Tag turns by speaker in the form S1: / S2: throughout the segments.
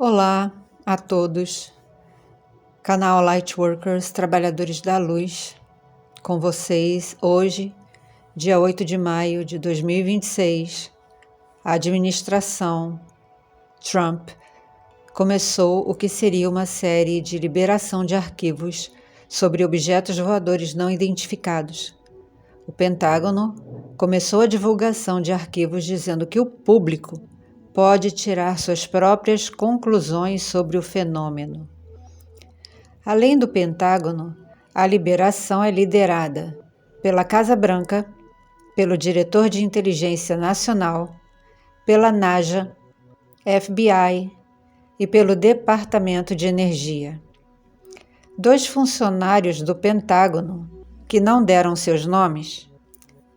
S1: Olá a todos, canal Lightworkers, Trabalhadores da Luz, com vocês hoje, dia 8 de maio de 2026, a administração Trump começou o que seria uma série de liberação de arquivos sobre objetos voadores não identificados. O Pentágono começou a divulgação de arquivos dizendo que o público pode tirar suas próprias conclusões sobre o fenômeno. Além do Pentágono, a liberação é liderada pela Casa Branca, pelo Diretor de Inteligência Nacional, pela NASA, FBI e pelo Departamento de Energia. 2 funcionários do Pentágono, que não deram seus nomes,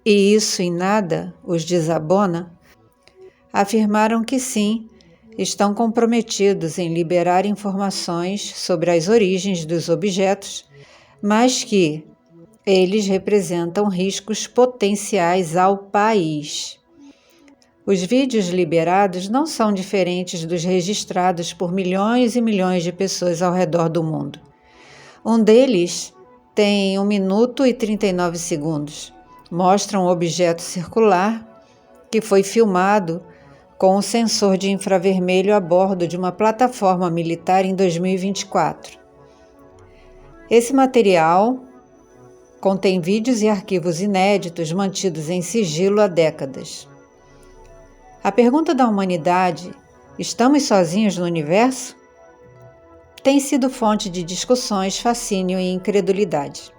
S1: e isso em nada os desabona, afirmaram que sim, estão comprometidos em liberar informações sobre as origens dos objetos, mas que eles representam riscos potenciais ao país. Os vídeos liberados não são diferentes dos registrados por milhões e milhões de pessoas ao redor do mundo. Um deles tem 1 minuto e 39 segundos. Mostra um objeto circular que foi filmado com um sensor de infravermelho a bordo de uma plataforma militar em 2024. Esse material contém vídeos e arquivos inéditos mantidos em sigilo há décadas. A pergunta da humanidade, estamos sozinhos no universo? Tem sido fonte de discussões, fascínio e incredulidade.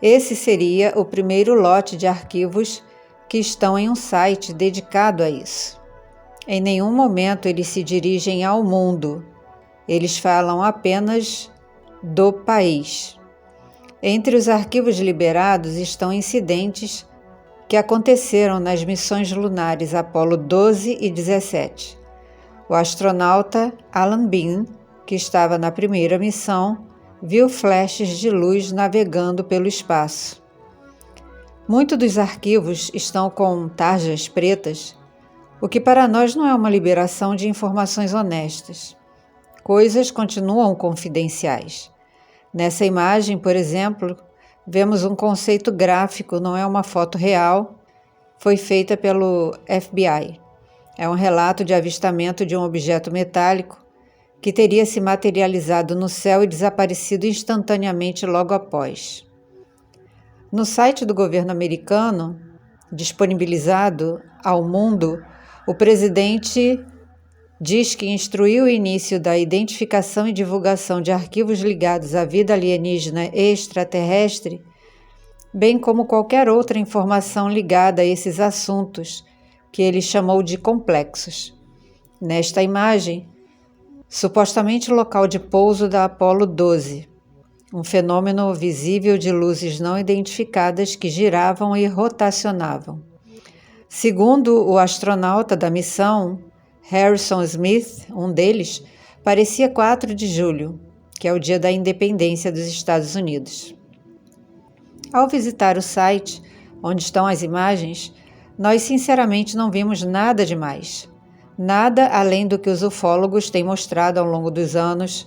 S1: Esse seria o primeiro lote de arquivos que estão em um site dedicado a isso. Em nenhum momento eles se dirigem ao mundo, eles falam apenas do país. Entre os arquivos liberados estão incidentes que aconteceram nas missões lunares Apollo 12 e 17. O astronauta Alan Bean, que estava na primeira missão, viu flashes de luz navegando pelo espaço. Muitos dos arquivos estão com tarjas pretas, o que para nós não é uma liberação de informações honestas. Coisas continuam confidenciais. Nessa imagem, por exemplo, vemos um conceito gráfico, não é uma foto real, foi feita pelo FBI. É um relato de avistamento de um objeto metálico que teria se materializado no céu e desaparecido instantaneamente logo após. No site do governo americano, disponibilizado ao mundo, o presidente diz que instruiu o início da identificação e divulgação de arquivos ligados à vida alienígena e extraterrestre, bem como qualquer outra informação ligada a esses assuntos, que ele chamou de complexos. Nesta imagem, supostamente local de pouso da Apollo 12, um fenômeno visível de luzes não identificadas que giravam e rotacionavam. Segundo o astronauta da missão, Harrison Smith, um deles, parecia 4 de julho, que é o dia da independência dos Estados Unidos. Ao visitar o site, onde estão as imagens, nós sinceramente não vimos nada demais. Nada além do que os ufólogos têm mostrado ao longo dos anos.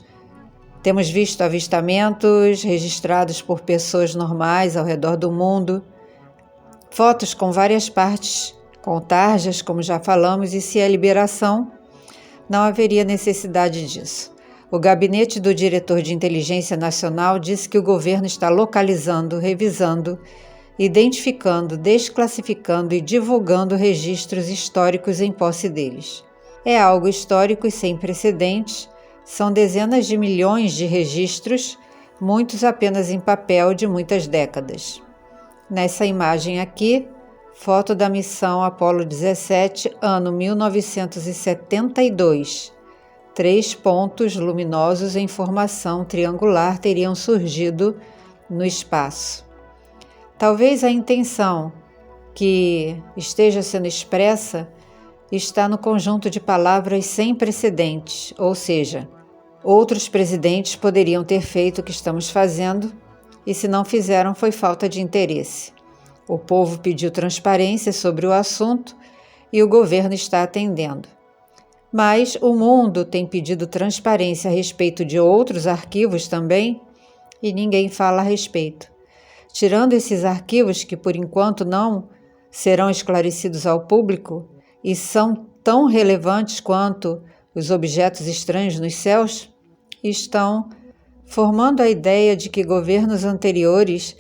S1: Temos visto avistamentos registrados por pessoas normais ao redor do mundo, fotos com várias partes, com tarjas, como já falamos, e se é liberação, não haveria necessidade disso. O gabinete do diretor de inteligência nacional disse que o governo está localizando, revisando, identificando, desclassificando e divulgando registros históricos em posse deles. É algo histórico e sem precedentes, são dezenas de milhões de registros, muitos apenas em papel de muitas décadas. Nessa imagem aqui, foto da missão Apollo 17, ano 1972. 3 pontos luminosos em formação triangular teriam surgido no espaço. Talvez a intenção que esteja sendo expressa está no conjunto de palavras sem precedentes, ou seja, outros presidentes poderiam ter feito o que estamos fazendo, e se não fizeram foi falta de interesse. O povo pediu transparência sobre o assunto e o governo está atendendo. Mas o mundo tem pedido transparência a respeito de outros arquivos também e ninguém fala a respeito. Tirando esses arquivos que por enquanto não serão esclarecidos ao público e são tão relevantes quanto os objetos estranhos nos céus, estão formando a ideia de que governos anteriores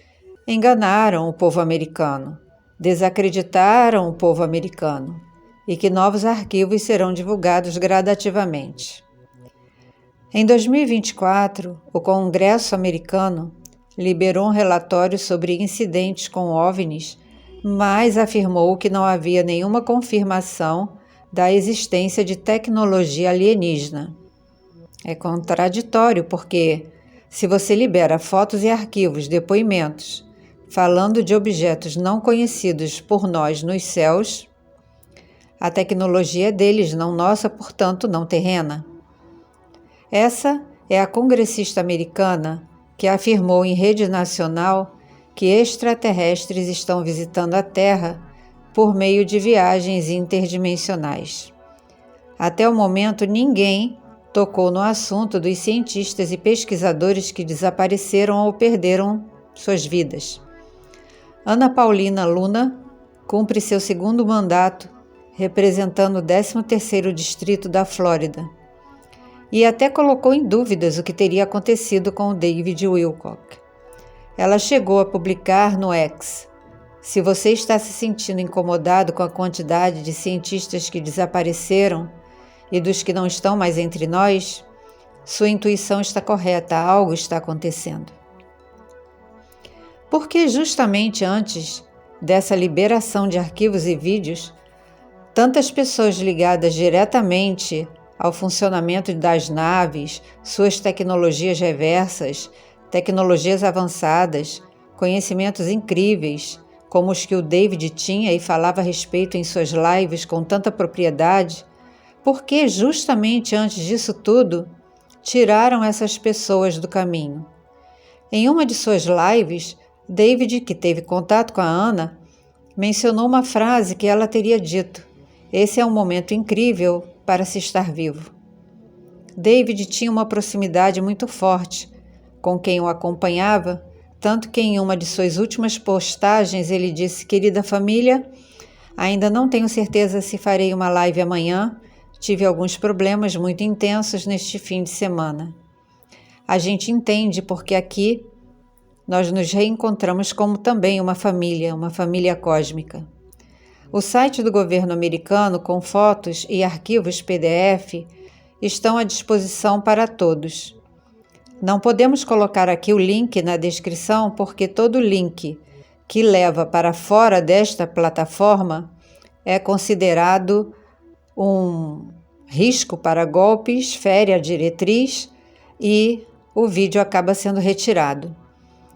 S1: enganaram o povo americano, desacreditaram o povo americano e que novos arquivos serão divulgados gradativamente. Em 2024, o Congresso americano liberou um relatório sobre incidentes com OVNIs, mas afirmou que não havia nenhuma confirmação da existência de tecnologia alienígena. É contraditório porque, se você libera fotos e arquivos, depoimentos, falando de objetos não conhecidos por nós nos céus, a tecnologia é deles, não nossa, portanto não terrena. Essa é a congressista americana que afirmou em rede nacional que extraterrestres estão visitando a Terra por meio de viagens interdimensionais. Até o momento, ninguém tocou no assunto dos cientistas e pesquisadores que desapareceram ou perderam suas vidas. Ana Paulina Luna cumpre seu segundo mandato representando o 13º Distrito da Flórida, e até colocou em dúvidas o que teria acontecido com o David Wilcock. Ela chegou a publicar no X: se você está se sentindo incomodado com a quantidade de cientistas que desapareceram e dos que não estão mais entre nós, sua intuição está correta, algo está acontecendo. Porque justamente antes dessa liberação de arquivos e vídeos, tantas pessoas ligadas diretamente ao funcionamento das naves, suas tecnologias reversas, tecnologias avançadas, conhecimentos incríveis, como os que o David tinha e falava a respeito em suas lives com tanta propriedade, porque justamente antes disso tudo, tiraram essas pessoas do caminho. Em uma de suas lives, David, que teve contato com a Ana, mencionou uma frase que ela teria dito: esse é um momento incrível para se estar vivo. David tinha uma proximidade muito forte com quem o acompanhava, tanto que em uma de suas últimas postagens ele disse: querida família, ainda não tenho certeza se farei uma live amanhã, tive alguns problemas muito intensos neste fim de semana. A gente entende porque aqui nós nos reencontramos como também uma família cósmica. O site do governo americano, com fotos e arquivos PDF, estão à disposição para todos. Não podemos colocar aqui o link na descrição porque todo link que leva para fora desta plataforma é considerado um risco para golpes, fere a diretriz e o vídeo acaba sendo retirado.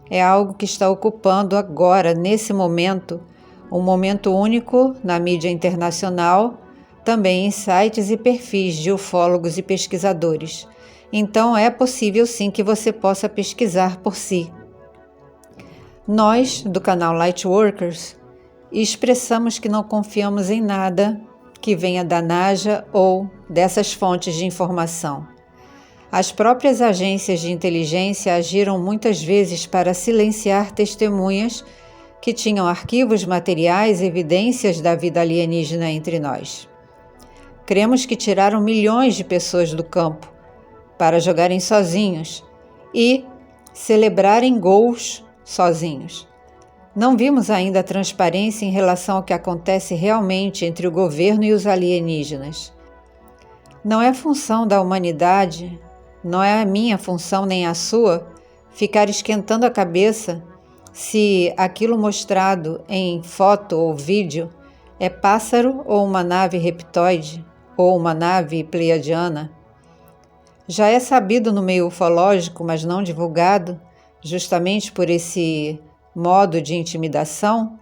S1: É algo que está ocupando agora, nesse momento, um momento único na mídia internacional, também em sites e perfis de ufólogos e pesquisadores. Então é possível sim que você possa pesquisar por si. Nós, do canal Lightworkers, expressamos que não confiamos em nada que venha da NASA ou dessas fontes de informação. As próprias agências de inteligência agiram muitas vezes para silenciar testemunhas que tinham arquivos materiais e evidências da vida alienígena entre nós. Cremos que tiraram milhões de pessoas do campo para jogarem sozinhos e celebrarem gols sozinhos. Não vimos ainda a transparência em relação ao que acontece realmente entre o governo e os alienígenas. Não é função da humanidade, não é a minha função nem a sua, ficar esquentando a cabeça se aquilo mostrado em foto ou vídeo é pássaro ou uma nave reptoide ou uma nave pleiadiana. Já é sabido no meio ufológico, mas não divulgado, justamente por esse modo de intimidação,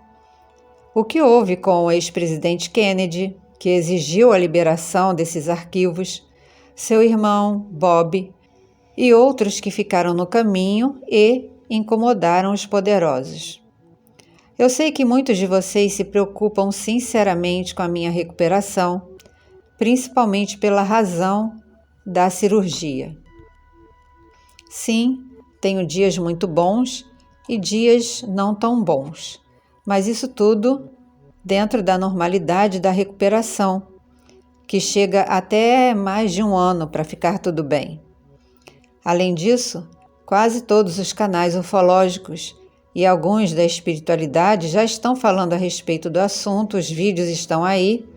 S1: o que houve com o ex-presidente Kennedy, que exigiu a liberação desses arquivos, seu irmão, Bob, e outros que ficaram no caminho e incomodaram os poderosos. Eu sei que muitos de vocês se preocupam sinceramente com a minha recuperação, principalmente pela razão da cirurgia. Sim, tenho dias muito bons e dias não tão bons, mas isso tudo dentro da normalidade da recuperação, que chega até mais de um ano para ficar tudo bem. Além disso, quase todos os canais ufológicos e alguns da espiritualidade já estão falando a respeito do assunto, os vídeos estão aí.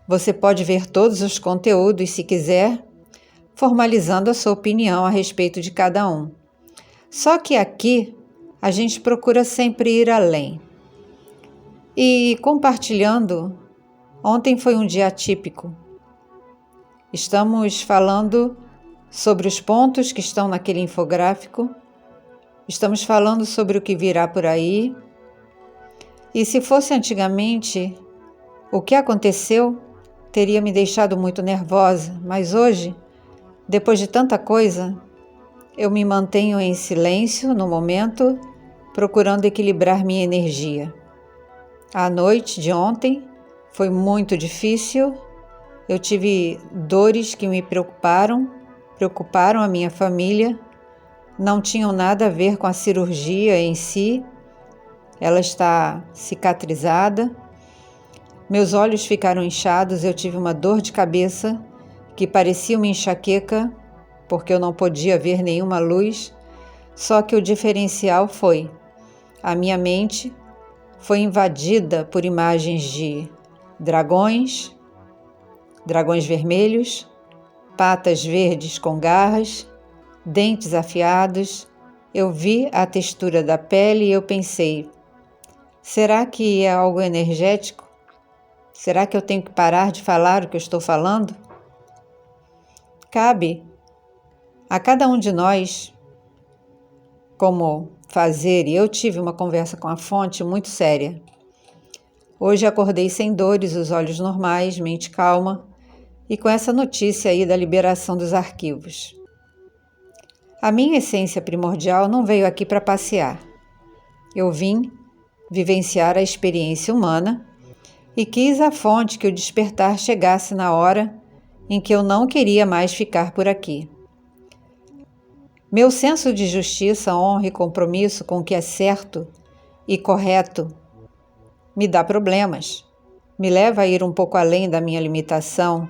S1: Você pode ver todos os conteúdos se quiser, formalizando a sua opinião a respeito de cada um. Só que aqui a gente procura sempre ir além. E compartilhando, ontem foi um dia atípico. Estamos falando sobre os pontos que estão naquele infográfico, estamos falando sobre o que virá por aí. E se fosse antigamente, o que aconteceu teria me deixado muito nervosa, mas hoje, depois de tanta coisa, eu me mantenho em silêncio no momento, procurando equilibrar minha energia. A noite de ontem foi muito difícil, eu tive dores que me preocuparam a minha família, não tinham nada a ver com a cirurgia em si, ela está cicatrizada. Meus olhos ficaram inchados, eu tive uma dor de cabeça que parecia uma enxaqueca, porque eu não podia ver nenhuma luz, só que o diferencial foi: a minha mente foi invadida por imagens de dragões vermelhos, patas verdes com garras, dentes afiados. Eu vi a textura da pele e eu pensei: será que é algo energético? Será que eu tenho que parar de falar o que eu estou falando? Cabe a cada um de nós como fazer, e eu tive uma conversa com a fonte muito séria. Hoje acordei sem dores, os olhos normais, mente calma, e com essa notícia aí da liberação dos arquivos. A minha essência primordial não veio aqui para passear. Eu vim vivenciar a experiência humana e quis a fonte que o despertar chegasse na hora em que eu não queria mais ficar por aqui. Meu senso de justiça, honra e compromisso com o que é certo e correto me dá problemas, me leva a ir um pouco além da minha limitação,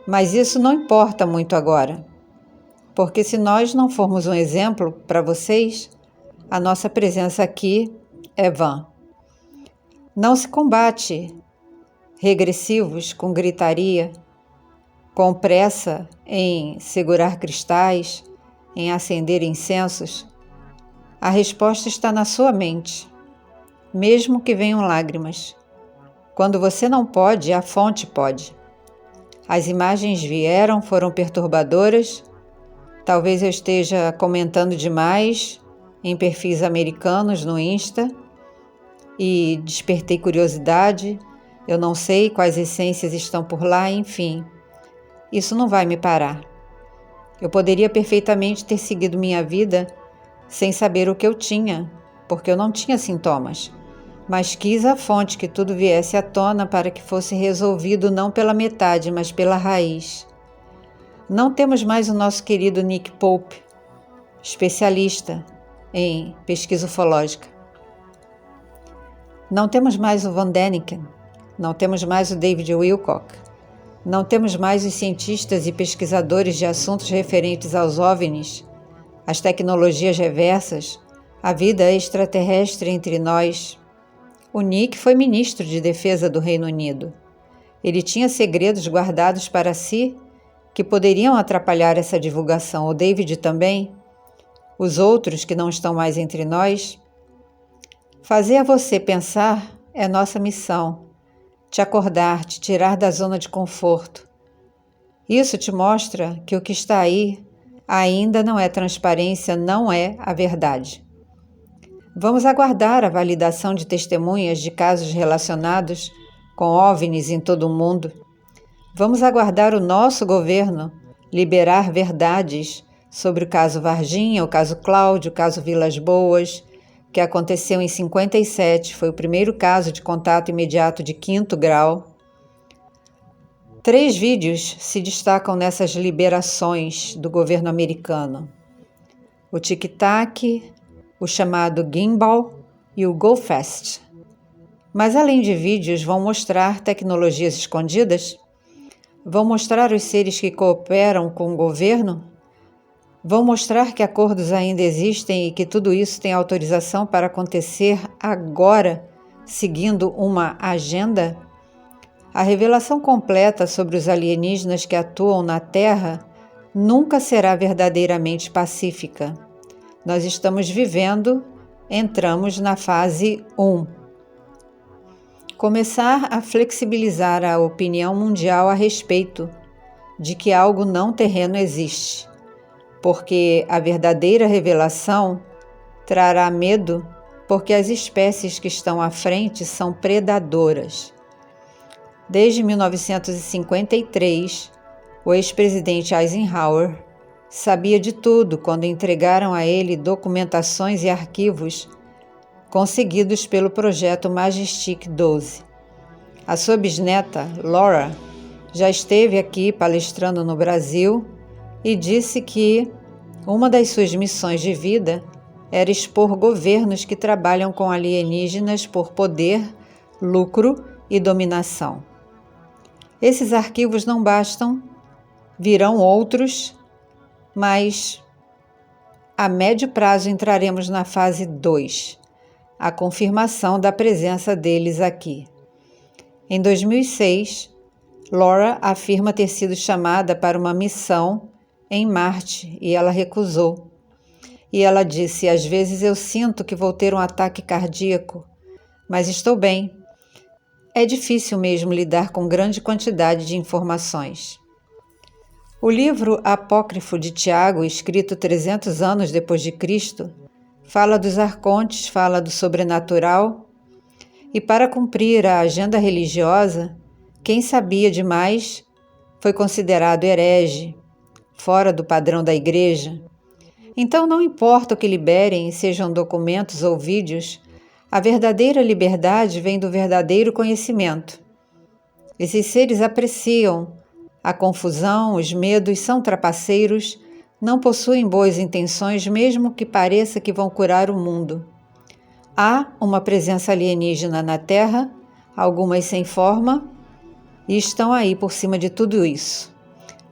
S1: mas isso não importa muito agora, porque se nós não formos um exemplo para vocês, a nossa presença aqui é vã. Não se combate regressivos com gritaria, com pressa em segurar cristais, em acender incensos. A resposta está na sua mente, mesmo que venham lágrimas. Quando você não pode, a fonte pode. As imagens vieram, foram perturbadoras. Talvez eu esteja comentando demais em perfis americanos no Insta e despertei curiosidade. Eu não sei quais essências estão por lá, enfim. Isso não vai me parar. Eu poderia perfeitamente ter seguido minha vida sem saber o que eu tinha, porque eu não tinha sintomas, mas quis a fonte que tudo viesse à tona para que fosse resolvido não pela metade, mas pela raiz. Não temos mais o nosso querido Nick Pope, especialista em pesquisa ufológica. Não temos mais o Von Däniken, não temos mais o David Wilcock, não temos mais os cientistas e pesquisadores de assuntos referentes aos OVNIs, as tecnologias reversas, a vida extraterrestre entre nós. O Nick foi ministro de defesa do Reino Unido. Ele tinha segredos guardados para si que poderiam atrapalhar essa divulgação. O David também. Os outros que não estão mais entre nós. Fazer a você pensar é nossa missão. Te acordar, te tirar da zona de conforto. Isso te mostra que o que está aí ainda não é transparência, não é a verdade. Vamos aguardar a validação de testemunhas de casos relacionados com OVNIs em todo o mundo. Vamos aguardar o nosso governo liberar verdades sobre o caso Varginha, o caso Cláudio, o caso Vilas Boas, que aconteceu em 57, foi o primeiro caso de contato imediato de 5º grau. 3 vídeos se destacam nessas liberações do governo americano: o Tic-Tac, o chamado Gimbal e o Go Fast. Mas além de vídeos, vão mostrar tecnologias escondidas? Vão mostrar os seres que cooperam com o governo? Vão mostrar que acordos ainda existem e que tudo isso tem autorização para acontecer agora, seguindo uma agenda? A revelação completa sobre os alienígenas que atuam na Terra nunca será verdadeiramente pacífica. Nós estamos entramos na fase 1. Começar a flexibilizar a opinião mundial a respeito de que algo não terreno existe, porque a verdadeira revelação trará medo, porque as espécies que estão à frente são predadoras. Desde 1953, o ex-presidente Eisenhower sabia de tudo quando entregaram a ele documentações e arquivos conseguidos pelo projeto Majestic 12. A sua bisneta, Laura, já esteve aqui palestrando no Brasil e disse que uma das suas missões de vida era expor governos que trabalham com alienígenas por poder, lucro e dominação. Esses arquivos não bastam, virão outros, mas a médio prazo entraremos na fase 2, a confirmação da presença deles aqui. Em 2006, Laura afirma ter sido chamada para uma missão em Marte e ela recusou. E ela disse: às vezes eu sinto que vou ter um ataque cardíaco, mas estou bem. É difícil mesmo lidar com grande quantidade de informações. O livro apócrifo de Tiago, escrito 300 anos depois de Cristo, fala dos arcontes, fala do sobrenatural, e para cumprir a agenda religiosa, quem sabia demais foi considerado herege, fora do padrão da igreja. Então não importa o que liberem, sejam documentos ou vídeos, a verdadeira liberdade vem do verdadeiro conhecimento. Esses seres apreciam a confusão, os medos, são trapaceiros, não possuem boas intenções, mesmo que pareça que vão curar o mundo. Há uma presença alienígena na Terra, algumas sem forma, e estão aí por cima de tudo isso.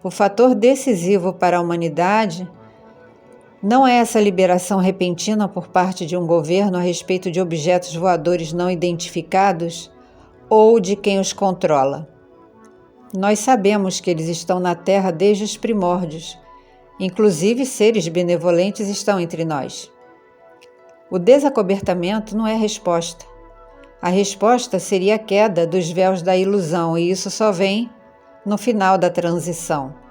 S1: O fator decisivo para a humanidade não é essa liberação repentina por parte de um governo a respeito de objetos voadores não identificados ou de quem os controla. Nós sabemos que eles estão na Terra desde os primórdios. Inclusive, seres benevolentes estão entre nós. O desacobertamento não é a resposta. A resposta seria a queda dos véus da ilusão, e isso só vem no final da transição.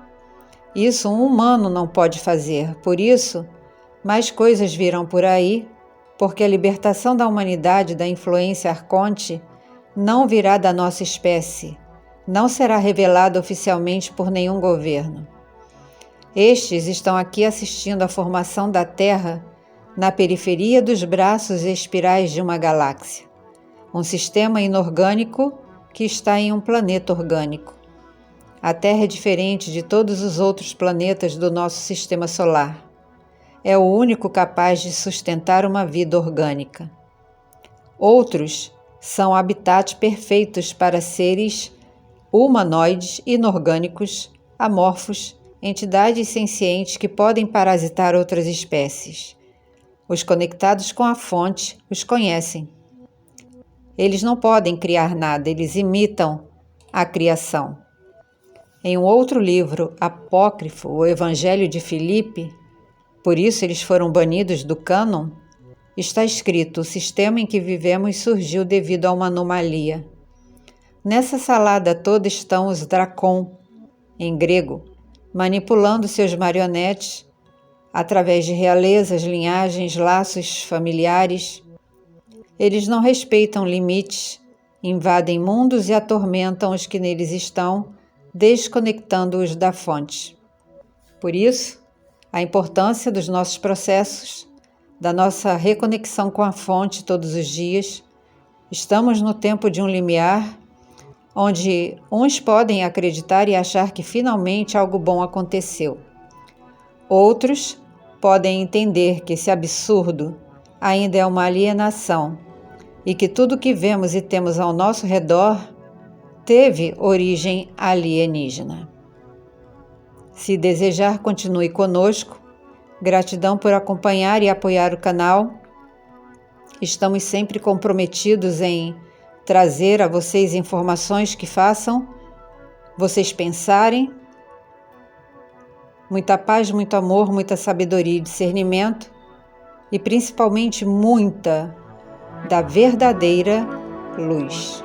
S1: Isso um humano não pode fazer, por isso, mais coisas virão por aí, porque a libertação da humanidade da influência arconte não virá da nossa espécie, não será revelada oficialmente por nenhum governo. Estes estão aqui assistindo à formação da Terra na periferia dos braços espirais de uma galáxia, um sistema inorgânico que está em um planeta orgânico. A Terra é diferente de todos os outros planetas do nosso sistema solar. É o único capaz de sustentar uma vida orgânica. Outros são habitats perfeitos para seres humanoides, inorgânicos, amorfos, entidades sencientes que podem parasitar outras espécies. Os conectados com a fonte os conhecem. Eles não podem criar nada, eles imitam a criação. Em um outro livro apócrifo, o Evangelho de Filipe, por isso eles foram banidos do cânon, está escrito: o sistema em que vivemos surgiu devido a uma anomalia. Nessa salada toda estão os Dracon, em grego, manipulando seus marionetes através de realezas, linhagens, laços familiares. Eles não respeitam limites, invadem mundos e atormentam os que neles estão, desconectando-os da fonte. Por isso, a importância dos nossos processos, da nossa reconexão com a fonte todos os dias. Estamos no tempo de um limiar, onde uns podem acreditar e achar que finalmente algo bom aconteceu. Outros podem entender que esse absurdo ainda é uma alienação e que tudo que vemos e temos ao nosso redor teve origem alienígena. Se desejar, continue conosco. Gratidão por acompanhar e apoiar o canal. Estamos sempre comprometidos em trazer a vocês informações que façam vocês pensarem. Muita paz, muito amor, muita sabedoria e discernimento e principalmente muita da verdadeira luz.